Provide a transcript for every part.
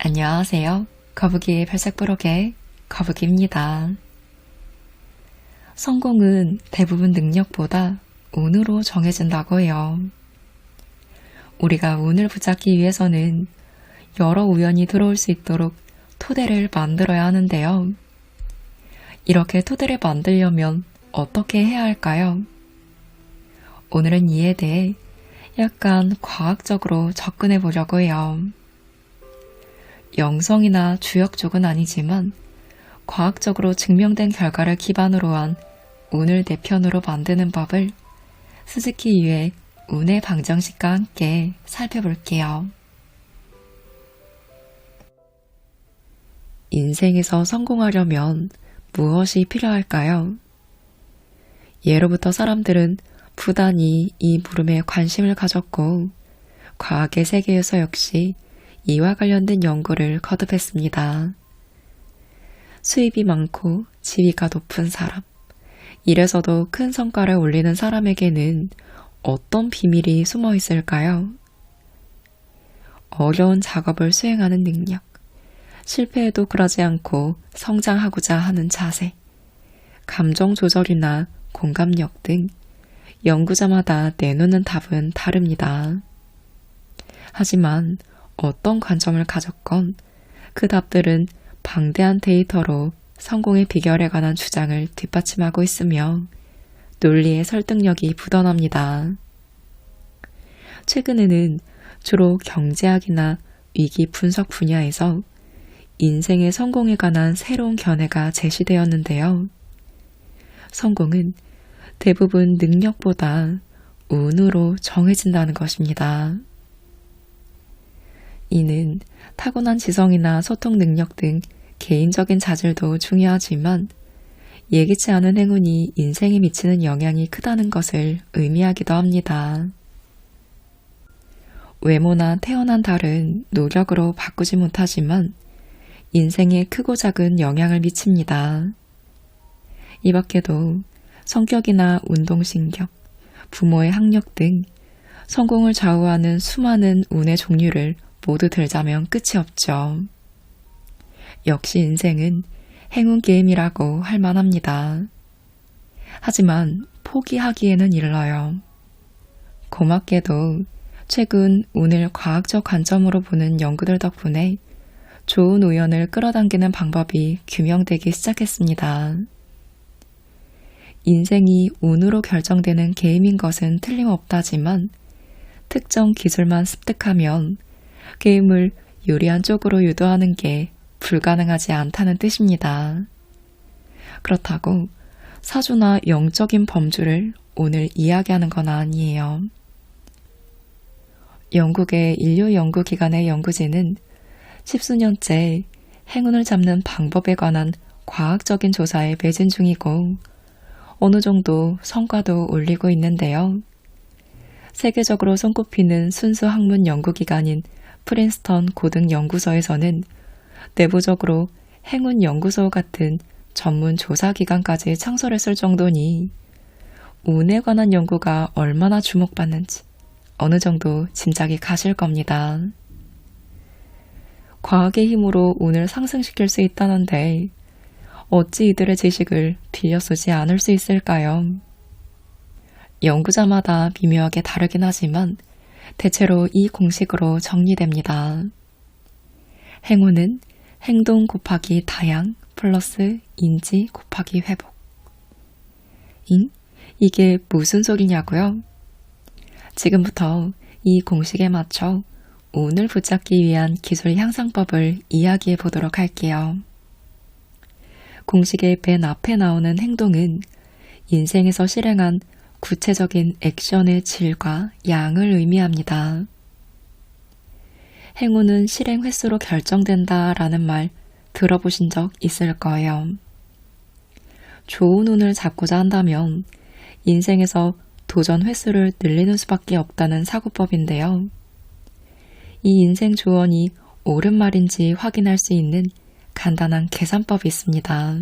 안녕하세요. 거북이의 발색 부록의 거북이입니다. 성공은 대부분 능력보다 운으로 정해진다고 해요. 우리가 운을 붙잡기 위해서는 여러 우연이 들어올 수 있도록 토대를 만들어야 하는데요. 이렇게 토대를 만들려면 어떻게 해야 할까요? 오늘은 이에 대해 약간 과학적으로 접근해 보려고 해요. 영성이나 주역 쪽은 아니지만 과학적으로 증명된 결과를 기반으로 한 운을 내 편으로 만드는 법을 스즈키 유의 운의 방정식과 함께 살펴볼게요. 인생에서 성공하려면 무엇이 필요할까요? 예로부터 사람들은 부단히 이 물음에 관심을 가졌고 과학의 세계에서 역시 이와 관련된 연구를 거듭했습니다. 수입이 많고 지위가 높은 사람, 이래서도 큰 성과를 올리는 사람에게는 어떤 비밀이 숨어 있을까요? 어려운 작업을 수행하는 능력, 실패해도 굴하지 않고 성장하고자 하는 자세, 감정 조절이나 공감력 등 연구자마다 내놓는 답은 다릅니다. 하지만 어떤 관점을 가졌건 그 답들은 방대한 데이터로 성공의 비결에 관한 주장을 뒷받침하고 있으며 논리의 설득력이 묻어납니다. 최근에는 주로 경제학이나 위기 분석 분야에서 인생의 성공에 관한 새로운 견해가 제시되었는데요. 성공은 대부분 능력보다 운으로 정해진다는 것입니다. 이는 타고난 지성이나 소통 능력 등 개인적인 자질도 중요하지만 예기치 않은 행운이 인생에 미치는 영향이 크다는 것을 의미하기도 합니다. 외모나 태어난 달은 노력으로 바꾸지 못하지만 인생에 크고 작은 영향을 미칩니다. 이 밖에도 성격이나 운동신경, 부모의 학력 등 성공을 좌우하는 수많은 운의 종류를 모두 들자면 끝이 없죠. 역시 인생은 행운 게임이라고 할 만합니다. 하지만 포기하기에는 일러요. 고맙게도 최근 운을 과학적 관점으로 보는 연구들 덕분에 좋은 우연을 끌어당기는 방법이 규명되기 시작했습니다. 인생이 운으로 결정되는 게임인 것은 틀림없다지만 특정 기술만 습득하면 게임을 유리한 쪽으로 유도하는 게 불가능하지 않다는 뜻입니다. 그렇다고 사주나 영적인 범주를 오늘 이야기하는 건 아니에요. 영국의 인류연구기관의 연구진은 십수년째 행운을 잡는 방법에 관한 과학적인 조사에 매진 중이고 어느 정도 성과도 올리고 있는데요. 세계적으로 손꼽히는 순수 학문 연구기관인 프린스턴 고등연구소에서는 내부적으로 행운연구소 같은 전문 조사기관까지 창설했을 정도니 운에 관한 연구가 얼마나 주목받는지 어느 정도 짐작이 가실 겁니다. 과학의 힘으로 운을 상승시킬 수 있다는데 어찌 이들의 지식을 빌려 쓰지 않을 수 있을까요? 연구자마다 미묘하게 다르긴 하지만 대체로 이 공식으로 정리됩니다. 행운은 행동 곱하기 다양 플러스 인지 곱하기 회복. 이게 무슨 소리냐고요? 지금부터 이 공식에 맞춰 운을 붙잡기 위한 기술 향상법을 이야기해 보도록 할게요. 공식의 맨 앞에 나오는 행동은 인생에서 실행한 구체적인 액션의 질과 양을 의미합니다. 행운은 실행 횟수로 결정된다 라는 말 들어보신 적 있을 거예요. 좋은 운을 잡고자 한다면 인생에서 도전 횟수를 늘리는 수밖에 없다는 사고법인데요. 이 인생 조언이 옳은 말인지 확인할 수 있는 간단한 계산법이 있습니다.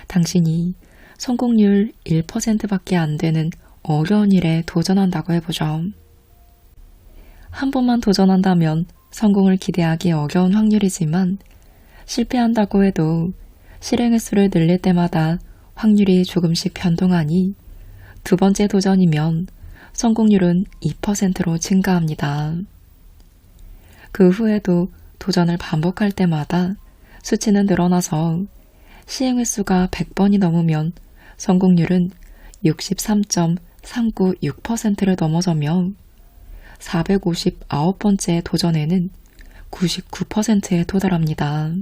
당신이 성공률 1%밖에 안 되는 어려운 일에 도전한다고 해보죠. 한 번만 도전한다면 성공을 기대하기 어려운 확률이지만 실패한다고 해도 실행 횟수를 늘릴 때마다 확률이 조금씩 변동하니 두 번째 도전이면 성공률은 2%로 증가합니다. 그 후에도 도전을 반복할 때마다 수치는 늘어나서 시행 횟수가 100번이 넘으면 성공률은 63.396%를 넘어서며 459번째 도전에는 99%에 도달합니다.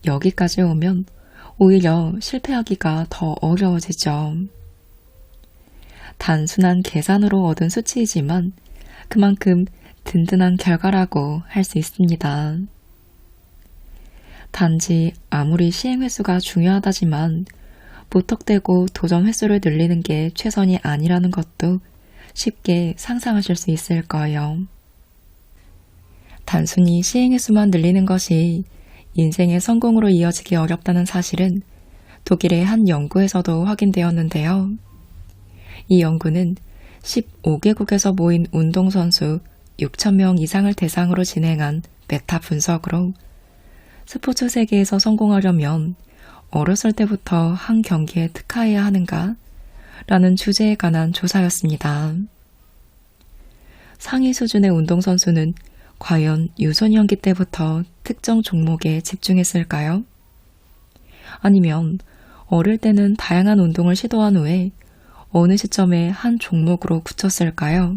여기까지 오면 오히려 실패하기가 더 어려워지죠. 단순한 계산으로 얻은 수치이지만 그만큼 든든한 결과라고 할 수 있습니다. 단지 아무리 시행 횟수가 중요하다지만 무턱대고 도전 횟수를 늘리는 게 최선이 아니라는 것도 쉽게 상상하실 수 있을 거예요. 단순히 시행 횟수만 늘리는 것이 인생의 성공으로 이어지기 어렵다는 사실은 독일의 한 연구에서도 확인되었는데요. 이 연구는 15개국에서 모인 운동선수 6,000명 이상을 대상으로 진행한 메타 분석으로 스포츠 세계에서 성공하려면 어렸을 때부터 한 경기에 특화해야 하는가? 라는 주제에 관한 조사였습니다. 상위 수준의 운동선수는 과연 유소년기 때부터 특정 종목에 집중했을까요? 아니면 어릴 때는 다양한 운동을 시도한 후에 어느 시점에 한 종목으로 그쳤을까요?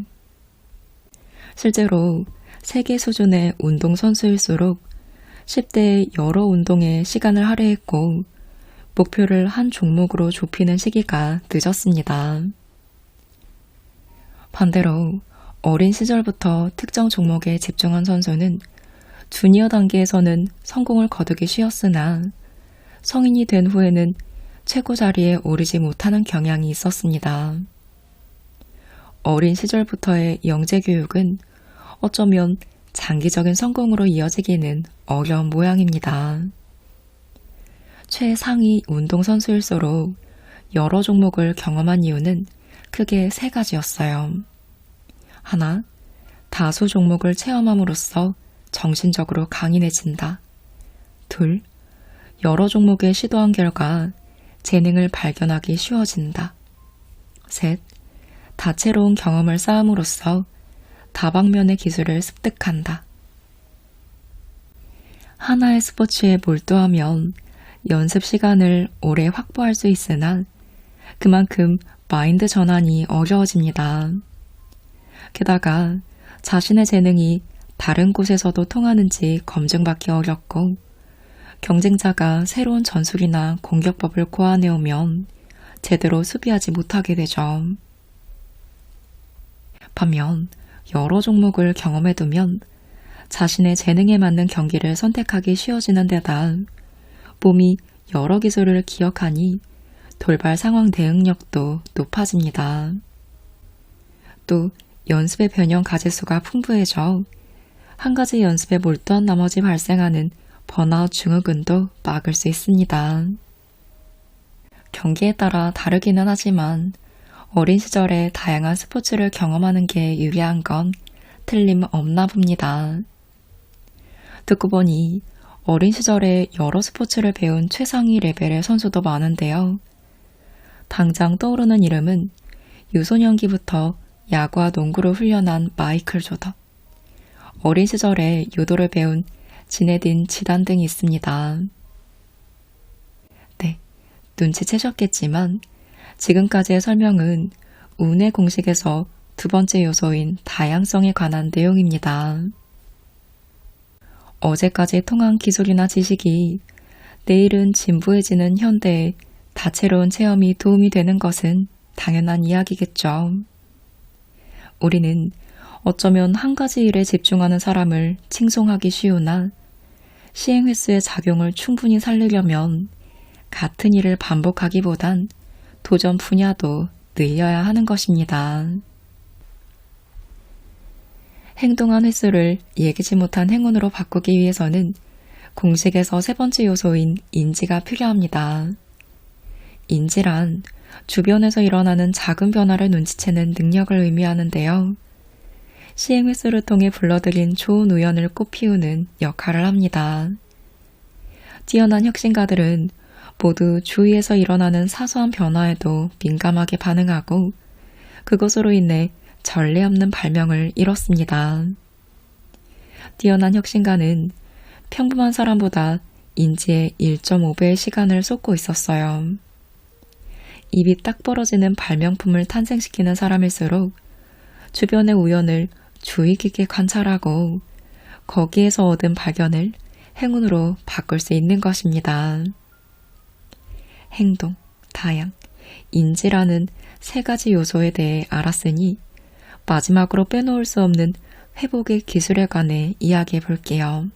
실제로 세계 수준의 운동선수일수록 10대의 여러 운동에 시간을 할애했고 목표를 한 종목으로 좁히는 시기가 늦었습니다. 반대로 어린 시절부터 특정 종목에 집중한 선수는 주니어 단계에서는 성공을 거두기 쉬웠으나 성인이 된 후에는 최고 자리에 오르지 못하는 경향이 있었습니다. 어린 시절부터의 영재 교육은 어쩌면 장기적인 성공으로 이어지기는 어려운 모양입니다. 최상위 운동선수일수록 여러 종목을 경험한 이유는 크게 세 가지였어요. 하나, 다수 종목을 체험함으로써 정신적으로 강인해진다. 둘, 여러 종목에 시도한 결과 재능을 발견하기 쉬워진다. 셋, 다채로운 경험을 쌓음으로써 다방면의 기술을 습득한다. 하나의 스포츠에 몰두하면 연습 시간을 오래 확보할 수 있으나 그만큼 마인드 전환이 어려워집니다. 게다가 자신의 재능이 다른 곳에서도 통하는지 검증받기 어렵고 경쟁자가 새로운 전술이나 공격법을 고안해오면 제대로 수비하지 못하게 되죠. 반면 여러 종목을 경험해두면 자신의 재능에 맞는 경기를 선택하기 쉬워지는 데다 몸이 여러 기술을 기억하니 돌발 상황 대응력도 높아집니다. 또 연습의 변형 가짓수가 풍부해져 한 가지 연습에 몰두한 나머지 발생하는 번아웃 증후군도 막을 수 있습니다. 경기에 따라 다르기는 하지만 어린 시절에 다양한 스포츠를 경험하는 게 유리한 건 틀림없나 봅니다. 듣고 보니 어린 시절에 여러 스포츠를 배운 최상위 레벨의 선수도 많은데요. 당장 떠오르는 이름은 유소년기부터 야구와 농구를 훈련한 마이클 조던, 어린 시절에 유도를 배운 지네딘 지단 등이 있습니다. 네, 눈치채셨겠지만 지금까지의 설명은 운의 공식에서 두 번째 요소인 다양성에 관한 내용입니다. 어제까지 통한 기술이나 지식이 내일은 진부해지는 현대에 다채로운 체험이 도움이 되는 것은 당연한 이야기겠죠. 우리는 어쩌면 한 가지 일에 집중하는 사람을 칭송하기 쉬우나 시행 횟수의 작용을 충분히 살리려면 같은 일을 반복하기보단 도전 분야도 늘려야 하는 것입니다. 행동한 횟수를 예기치 못한 행운으로 바꾸기 위해서는 공식에서 세 번째 요소인 인지가 필요합니다. 인지란 주변에서 일어나는 작은 변화를 눈치채는 능력을 의미하는데요. 시행 횟수를 통해 불러들인 좋은 우연을 꽃피우는 역할을 합니다. 뛰어난 혁신가들은 모두 주위에서 일어나는 사소한 변화에도 민감하게 반응하고 그것으로 인해 전례 없는 발명을 이뤘습니다. 뛰어난 혁신가는 평범한 사람보다 인지의 1.5배의 시간을 쏟고 있었어요. 입이 딱 벌어지는 발명품을 탄생시키는 사람일수록 주변의 우연을 주의 깊게 관찰하고 거기에서 얻은 발견을 행운으로 바꿀 수 있는 것입니다. 행동, 다양, 인지라는 세 가지 요소에 대해 알았으니 마지막으로 빼놓을 수 없는 회복의 기술에 관해 이야기해 볼게요.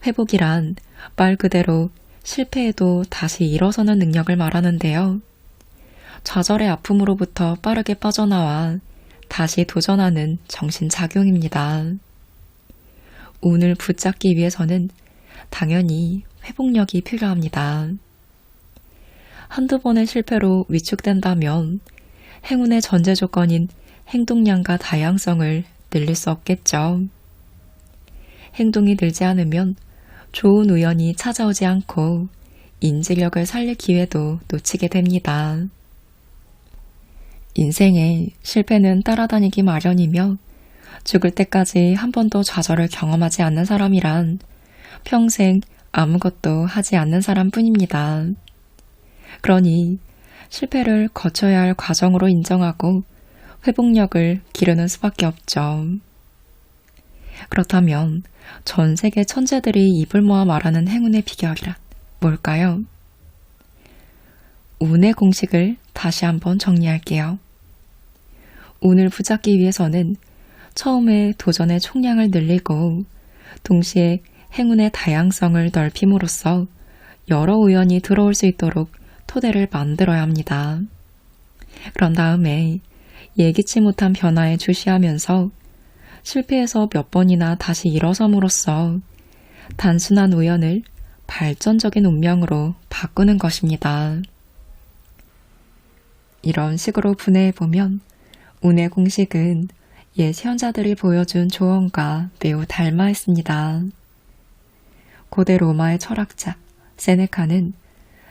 회복이란 말 그대로 실패해도 다시 일어서는 능력을 말하는데요. 좌절의 아픔으로부터 빠르게 빠져나와 다시 도전하는 정신작용입니다. 운을 붙잡기 위해서는 당연히 회복력이 필요합니다. 한두 번의 실패로 위축된다면 행운의 전제 조건인 행동량과 다양성을 늘릴 수 없겠죠. 행동이 늘지 않으면 좋은 우연이 찾아오지 않고 인지력을 살릴 기회도 놓치게 됩니다. 인생에 실패는 따라다니기 마련이며 죽을 때까지 한 번도 좌절을 경험하지 않는 사람이란 평생 아무것도 하지 않는 사람뿐입니다. 그러니 실패를 거쳐야 할 과정으로 인정하고 회복력을 기르는 수밖에 없죠. 그렇다면 전 세계 천재들이 입을 모아 말하는 행운의 비결이란 뭘까요? 운의 공식을 다시 한번 정리할게요. 운을 붙잡기 위해서는 처음에 도전의 총량을 늘리고 동시에 행운의 다양성을 넓힘으로써 여러 우연이 들어올 수 있도록 토대를 만들어야 합니다. 그런 다음에 예기치 못한 변화에 주시하면서 실패해서 몇 번이나 다시 일어섬으로써 단순한 우연을 발전적인 운명으로 바꾸는 것입니다. 이런 식으로 분해해보면 운의 공식은 옛 현자들이 보여준 조언과 매우 닮아 있습니다. 고대 로마의 철학자 세네카는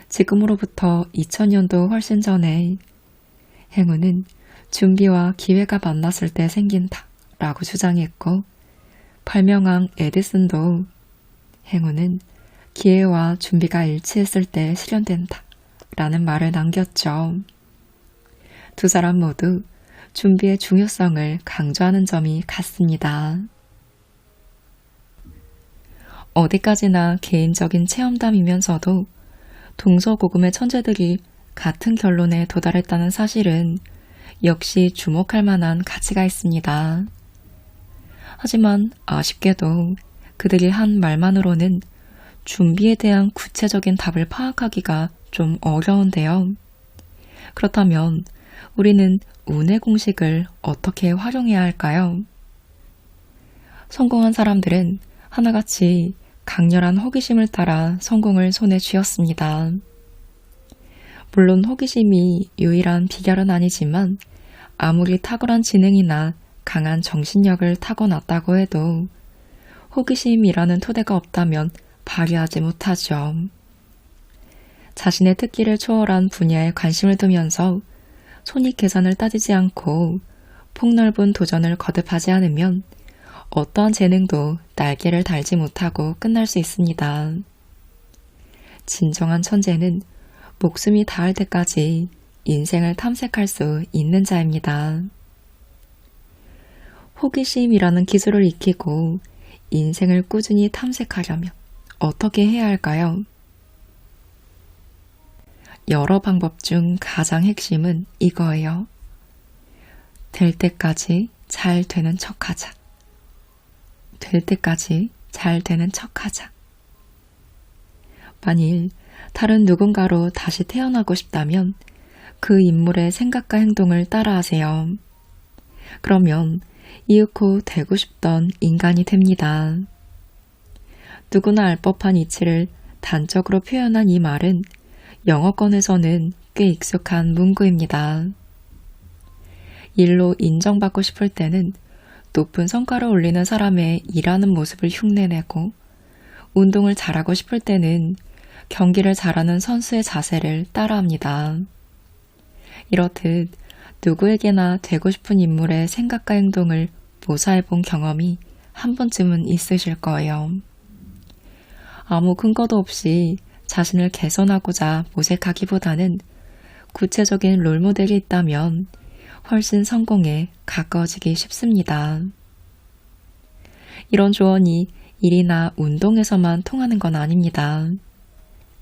지금으로부터 2000년도 훨씬 전에 행운은 준비와 기회가 만났을 때 생긴다 라고 주장했고, 발명왕 에디슨도 행운은 기회와 준비가 일치했을 때 실현된다 라는 말을 남겼죠. 두 사람 모두 준비의 중요성을 강조하는 점이 같습니다. 어디까지나 개인적인 체험담이면서도 동서고금의 천재들이 같은 결론에 도달했다는 사실은 역시 주목할 만한 가치가 있습니다. 하지만 아쉽게도 그들이 한 말만으로는 준비에 대한 구체적인 답을 파악하기가 좀 어려운데요. 그렇다면 우리는 운의 공식을 어떻게 활용해야 할까요? 성공한 사람들은 하나같이 강렬한 호기심을 따라 성공을 손에 쥐었습니다. 물론 호기심이 유일한 비결은 아니지만 아무리 탁월한 지능이나 강한 정신력을 타고났다고 해도 호기심이라는 토대가 없다면 발휘하지 못하죠. 자신의 특기를 초월한 분야에 관심을 두면서 손익 계산을 따지지 않고 폭넓은 도전을 거듭하지 않으면 어떠한 재능도 날개를 달지 못하고 끝날 수 있습니다. 진정한 천재는 목숨이 닿을 때까지 인생을 탐색할 수 있는 자입니다. 호기심이라는 기술을 익히고 인생을 꾸준히 탐색하려면 어떻게 해야 할까요? 여러 방법 중 가장 핵심은 이거예요. 될 때까지 잘 되는 척하자. 될 때까지 잘 되는 척하자. 만일 다른 누군가로 다시 태어나고 싶다면 그 인물의 생각과 행동을 따라하세요. 그러면 이윽고 되고 싶던 인간이 됩니다. 누구나 알 법한 이치를 단적으로 표현한 이 말은 영어권에서는 꽤 익숙한 문구입니다. 일로 인정받고 싶을 때는 높은 성과를 올리는 사람의 일하는 모습을 흉내내고 운동을 잘하고 싶을 때는 경기를 잘하는 선수의 자세를 따라합니다. 이렇듯 누구에게나 되고 싶은 인물의 생각과 행동을 모사해본 경험이 한 번쯤은 있으실 거예요. 아무 근거도 없이 자신을 개선하고자 모색하기보다는 구체적인 롤모델이 있다면 훨씬 성공에 가까워지기 쉽습니다. 이런 조언이 일이나 운동에서만 통하는 건 아닙니다.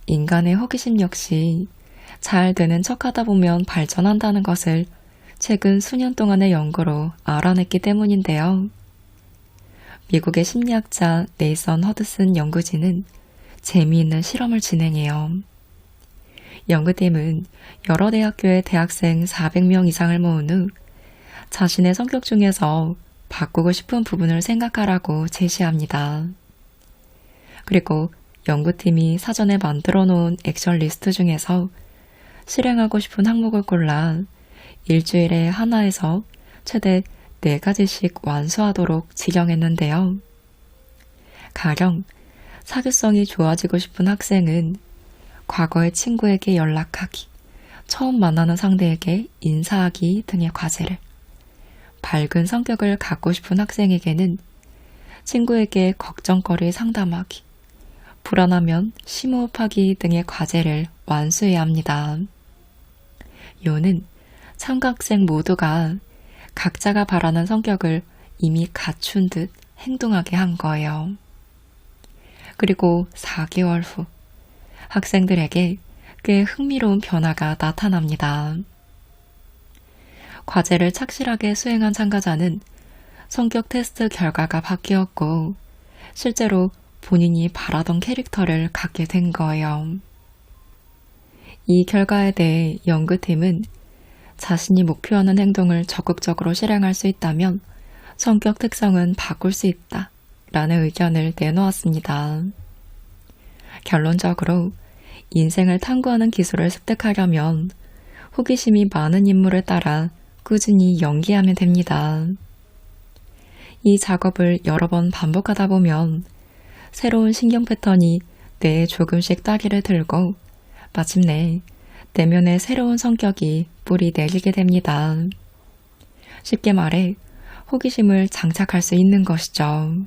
인간의 호기심 역시 잘 되는 척하다 보면 발전한다는 것을 최근 수년 동안의 연구로 알아냈기 때문인데요. 미국의 심리학자 네이선 허드슨 연구진은 재미있는 실험을 진행해요. 연구팀은 여러 대학교의 대학생 400명 이상을 모은 후 자신의 성격 중에서 바꾸고 싶은 부분을 생각하라고 제시합니다. 그리고 연구팀이 사전에 만들어 놓은 액션 리스트 중에서 실행하고 싶은 항목을 골라 일주일에 하나에서 최대 4가지씩 완수하도록 지령했는데요. 가령 사교성이 좋아지고 싶은 학생은 과거의 친구에게 연락하기, 처음 만나는 상대에게 인사하기 등의 과제를, 밝은 성격을 갖고 싶은 학생에게는 친구에게 걱정거리 상담하기, 불안하면 심호흡하기 등의 과제를 완수해야 합니다. 요는 참가학생 모두가 각자가 바라는 성격을 이미 갖춘 듯 행동하게 한 거예요. 그리고 4개월 후 학생들에게 꽤 흥미로운 변화가 나타납니다. 과제를 착실하게 수행한 참가자는 성격 테스트 결과가 바뀌었고 실제로 본인이 바라던 캐릭터를 갖게 된 거예요. 이 결과에 대해 연구팀은 자신이 목표하는 행동을 적극적으로 실행할 수 있다면 성격 특성은 바꿀 수 있다 라는 의견을 내놓았습니다. 결론적으로 인생을 탐구하는 기술을 습득하려면 호기심이 많은 인물을 따라 꾸준히 연기하면 됩니다. 이 작업을 여러 번 반복하다 보면 새로운 신경 패턴이 뇌에 조금씩 따기를 들고 마침내 내면의 새로운 성격이 뿌리 내리게 됩니다. 쉽게 말해 호기심을 장착할 수 있는 것이죠.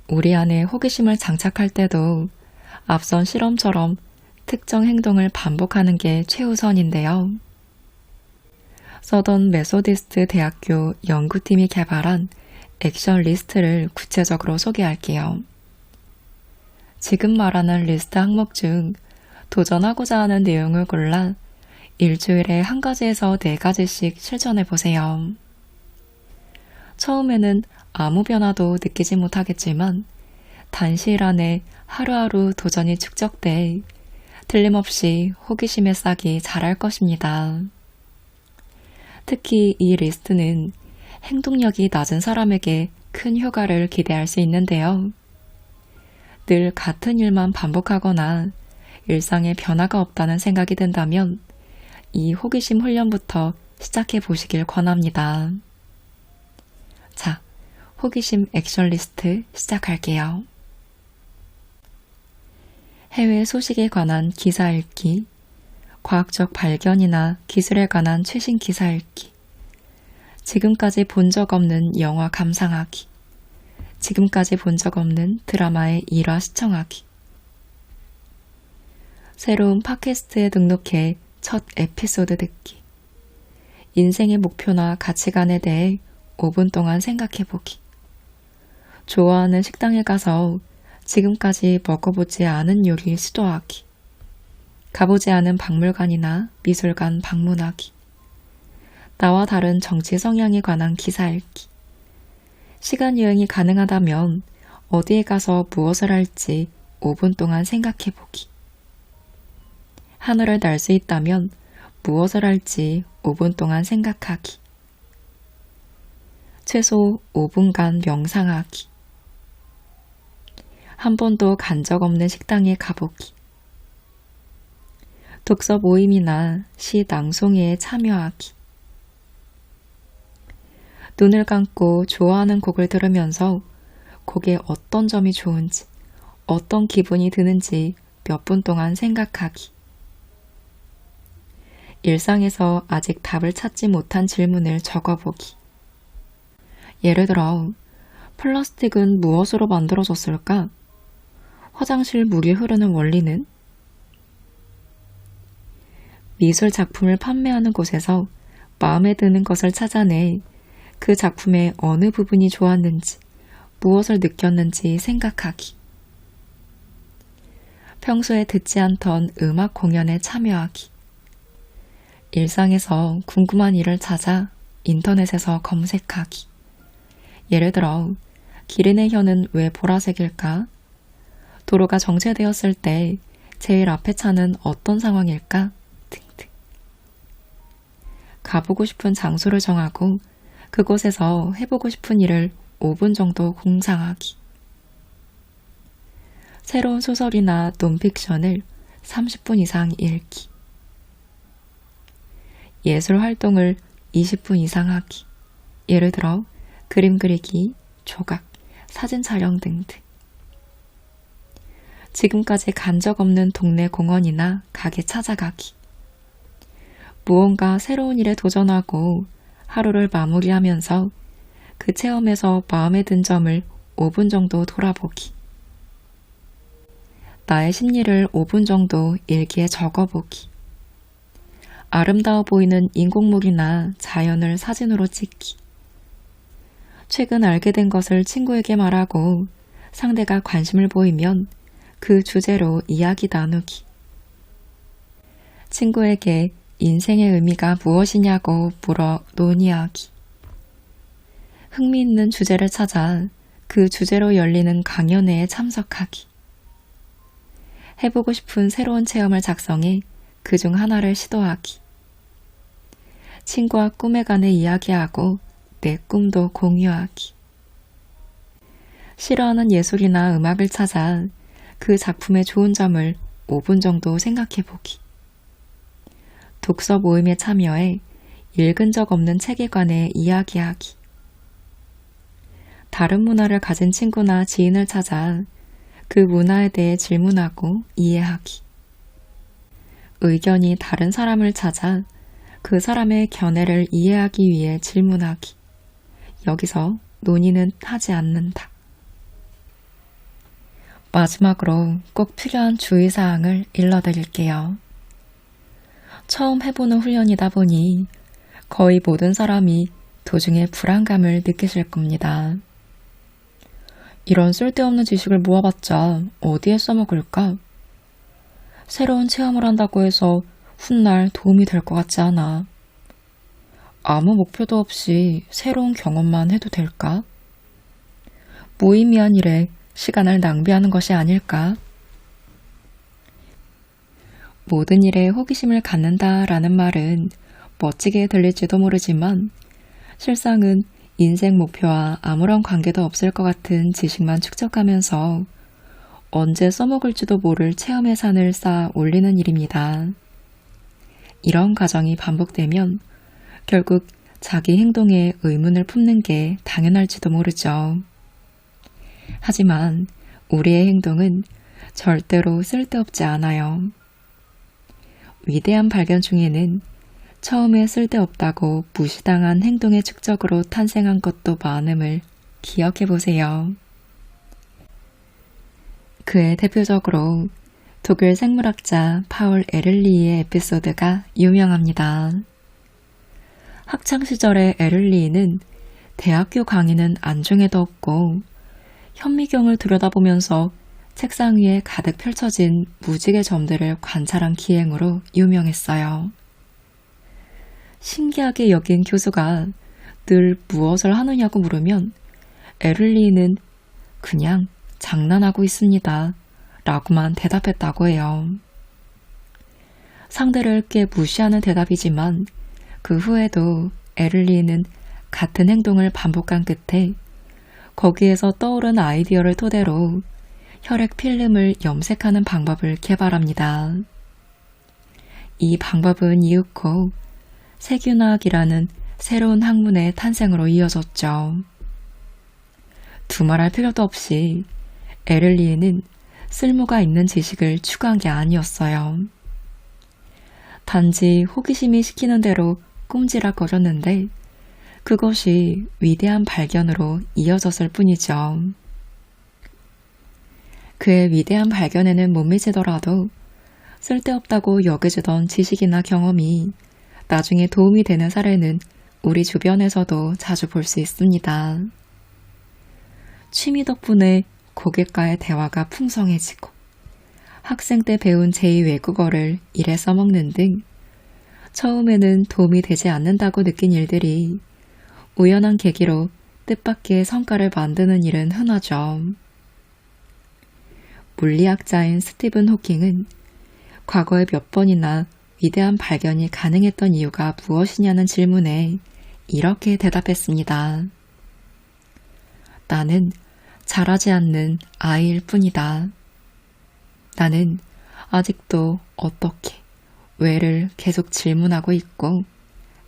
우리 안에 호기심을 장착할 때도 앞선 실험처럼 특정 행동을 반복하는 게 최우선인데요. 서던 메소디스트 대학교 연구팀이 개발한 액션 리스트를 구체적으로 소개할게요. 지금 말하는 리스트 항목 중 도전하고자 하는 내용을 골라 일주일에 1가지에서 4가지씩 실천해 보세요. 처음에는 아무 변화도 느끼지 못하겠지만 단시일 안에 하루하루 도전이 축적돼 틀림없이 호기심의 싹이 자랄 것입니다. 특히 이 리스트는 행동력이 낮은 사람에게 큰 효과를 기대할 수 있는데요. 늘 같은 일만 반복하거나 일상에 변화가 없다는 생각이 든다면 이 호기심 훈련부터 시작해 보시길 권합니다. 자, 호기심 액션 리스트 시작할게요. 해외 소식에 관한 기사 읽기, 과학적 발견이나 기술에 관한 최신 기사 읽기, 지금까지 본 적 없는 영화 감상하기, 지금까지 본 적 없는 드라마의 1화 시청하기, 새로운 팟캐스트에 등록해 첫 에피소드 듣기, 인생의 목표나 가치관에 대해 5분 동안 생각해보기, 좋아하는 식당에 가서 지금까지 먹어보지 않은 요리 시도하기, 가보지 않은 박물관이나 미술관 방문하기, 나와 다른 정치 성향에 관한 기사 읽기, 시간 여행이 가능하다면 어디에 가서 무엇을 할지 5분 동안 생각해보기, 하늘을 날 수 있다면 무엇을 할지 5분 동안 생각하기, 최소 5분간 명상하기, 한 번도 간 적 없는 식당에 가보기, 독서 모임이나 시 낭송회에 참여하기, 눈을 감고 좋아하는 곡을 들으면서 곡의 어떤 점이 좋은지, 어떤 기분이 드는지 몇 분 동안 생각하기. 일상에서 아직 답을 찾지 못한 질문을 적어보기. 예를 들어, 플라스틱은 무엇으로 만들어졌을까? 화장실 물이 흐르는 원리는? 미술 작품을 판매하는 곳에서 마음에 드는 것을 찾아내 그 작품의 어느 부분이 좋았는지, 무엇을 느꼈는지 생각하기. 평소에 듣지 않던 음악 공연에 참여하기. 일상에서 궁금한 일을 찾아 인터넷에서 검색하기. 예를 들어, 기린의 혀는 왜 보라색일까? 도로가 정체되었을 때 제일 앞에 차는 어떤 상황일까? 등등. 가보고 싶은 장소를 정하고 그곳에서 해보고 싶은 일을 5분 정도 공상하기. 새로운 소설이나 논픽션을 30분 이상 읽기. 예술 활동을 20분 이상 하기. 예를 들어 그림 그리기, 조각, 사진 촬영 등등. 지금까지 간 적 없는 동네 공원이나 가게 찾아가기. 무언가 새로운 일에 도전하고 하루를 마무리하면서 그 체험에서 마음에 든 점을 5분 정도 돌아보기. 나의 심리를 5분 정도 일기에 적어보기. 아름다워 보이는 인공물이나 자연을 사진으로 찍기. 최근 알게 된 것을 친구에게 말하고 상대가 관심을 보이면 그 주제로 이야기 나누기. 친구에게 인생의 의미가 무엇이냐고 물어 논의하기. 흥미있는 주제를 찾아 그 주제로 열리는 강연회에 참석하기. 해보고 싶은 새로운 체험을 작성해 그 중 하나를 시도하기. 친구와 꿈에 관해 이야기하고 내 꿈도 공유하기. 싫어하는 예술이나 음악을 찾아 그 작품의 좋은 점을 5분 정도 생각해보기. 독서 모임에 참여해 읽은 적 없는 책에 관해 이야기하기. 다른 문화를 가진 친구나 지인을 찾아 그 문화에 대해 질문하고 이해하기. 의견이 다른 사람을 찾아 그 사람의 견해를 이해하기 위해 질문하기. 여기서 논의는 하지 않는다. 마지막으로 꼭 필요한 주의사항을 일러드릴게요. 처음 해보는 훈련이다 보니 거의 모든 사람이 도중에 불안감을 느끼실 겁니다. 이런 쓸데없는 지식을 모아봤자 어디에 써먹을까? 새로운 체험을 한다고 해서 훗날 도움이 될 것 같지 않아. 아무 목표도 없이 새로운 경험만 해도 될까? 무의미한 일에 시간을 낭비하는 것이 아닐까? 모든 일에 호기심을 갖는다라는 말은 멋지게 들릴지도 모르지만 실상은 인생 목표와 아무런 관계도 없을 것 같은 지식만 축적하면서 언제 써먹을지도 모를 체험 예산을 쌓아 올리는 일입니다. 이런 과정이 반복되면 결국 자기 행동에 의문을 품는 게 당연할지도 모르죠. 하지만 우리의 행동은 절대로 쓸데없지 않아요. 위대한 발견 중에는 처음에 쓸데없다고 무시당한 행동의 축적으로 탄생한 것도 많음을 기억해 보세요. 그의 대표적으로 독일 생물학자 파울 에를리히의 에피소드가 유명합니다. 학창시절의 에를리히는 대학교 강의는 안중에도 없고 현미경을 들여다보면서 책상 위에 가득 펼쳐진 무지개 점들을 관찰한 기행으로 유명했어요. 신기하게 여긴 교수가 늘 무엇을 하느냐고 물으면 에를리히는 그냥 장난하고 있습니다 라고만 대답했다고 해요. 상대를 꽤 무시하는 대답이지만 그 후에도 에를리히는 같은 행동을 반복한 끝에 거기에서 떠오른 아이디어를 토대로 혈액 필름을 염색하는 방법을 개발합니다. 이 방법은 이윽고 세균화학이라는 새로운 학문의 탄생으로 이어졌죠. 두말할 필요도 없이 에를리에는 쓸모가 있는 지식을 추구한 게 아니었어요. 단지 호기심이 시키는 대로 꼼지락거렸는데 그것이 위대한 발견으로 이어졌을 뿐이죠. 그의 위대한 발견에는 못 미치더라도 쓸데없다고 여겨지던 지식이나 경험이 나중에 도움이 되는 사례는 우리 주변에서도 자주 볼 수 있습니다. 취미 덕분에 고객과의 대화가 풍성해지고 학생 때 배운 제2 외국어를 일에 써먹는 등 처음에는 도움이 되지 않는다고 느낀 일들이 우연한 계기로 뜻밖의 성과를 만드는 일은 흔하죠. 물리학자인 스티븐 호킹은 과거에 몇 번이나 위대한 발견이 가능했던 이유가 무엇이냐는 질문에 이렇게 대답했습니다. 나는 자라지 않는 아이일 뿐이다. 나는 아직도 어떻게, 왜를 계속 질문하고 있고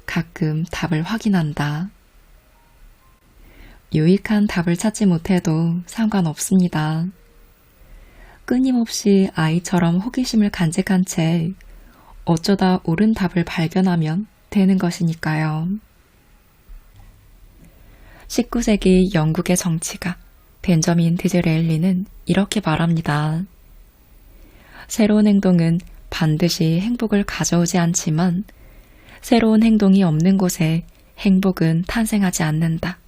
가끔 답을 확인한다. 유익한 답을 찾지 못해도 상관없습니다. 끊임없이 아이처럼 호기심을 간직한 채 어쩌다 옳은 답을 발견하면 되는 것이니까요. 19세기 영국의 정치가 벤저민 디즈레일리는 이렇게 말합니다. 새로운 행동은 반드시 행복을 가져오지 않지만 새로운 행동이 없는 곳에 행복은 탄생하지 않는다.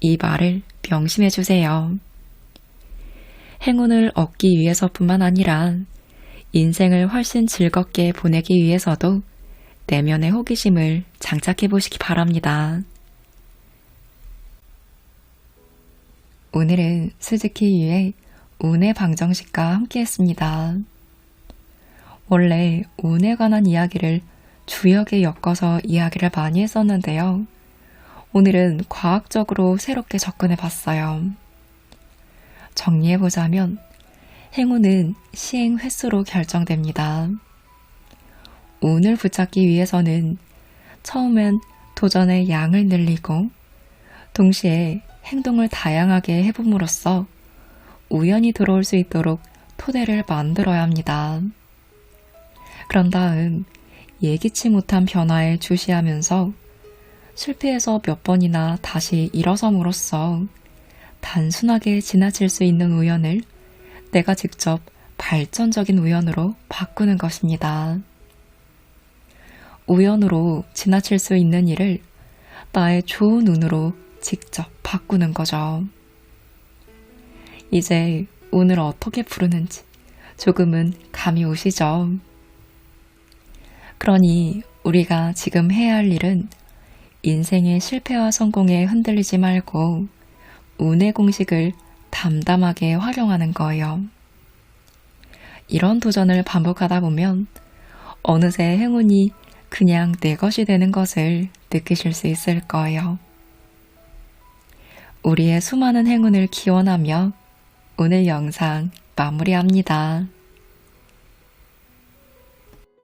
이 말을 명심해 주세요. 행운을 얻기 위해서뿐만 아니라 인생을 훨씬 즐겁게 보내기 위해서도 내면의 호기심을 장착해 보시기 바랍니다. 오늘은 스즈키 유의 운의 방정식과 함께 했습니다. 원래 운에 관한 이야기를 주역에 엮어서 이야기를 많이 했었는데요. 오늘은 과학적으로 새롭게 접근해 봤어요. 정리해보자면 행운은 시행 횟수로 결정됩니다. 운을 붙잡기 위해서는 처음엔 도전의 양을 늘리고 동시에 행동을 다양하게 해봄으로써 우연히 들어올 수 있도록 토대를 만들어야 합니다. 그런 다음 예기치 못한 변화에 주시하면서 실패해서 몇 번이나 다시 일어섬으로써 단순하게 지나칠 수 있는 우연을 내가 직접 발전적인 우연으로 바꾸는 것입니다. 우연으로 지나칠 수 있는 일을 나의 좋은 운으로 직접 바꾸는 거죠. 이제 운을 어떻게 부르는지 조금은 감이 오시죠? 그러니 우리가 지금 해야 할 일은 인생의 실패와 성공에 흔들리지 말고 운의 공식을 담담하게 활용하는 거예요. 이런 도전을 반복하다 보면 어느새 행운이 그냥 내 것이 되는 것을 느끼실 수 있을 거예요. 우리의 수많은 행운을 기원하며 오늘 영상 마무리합니다.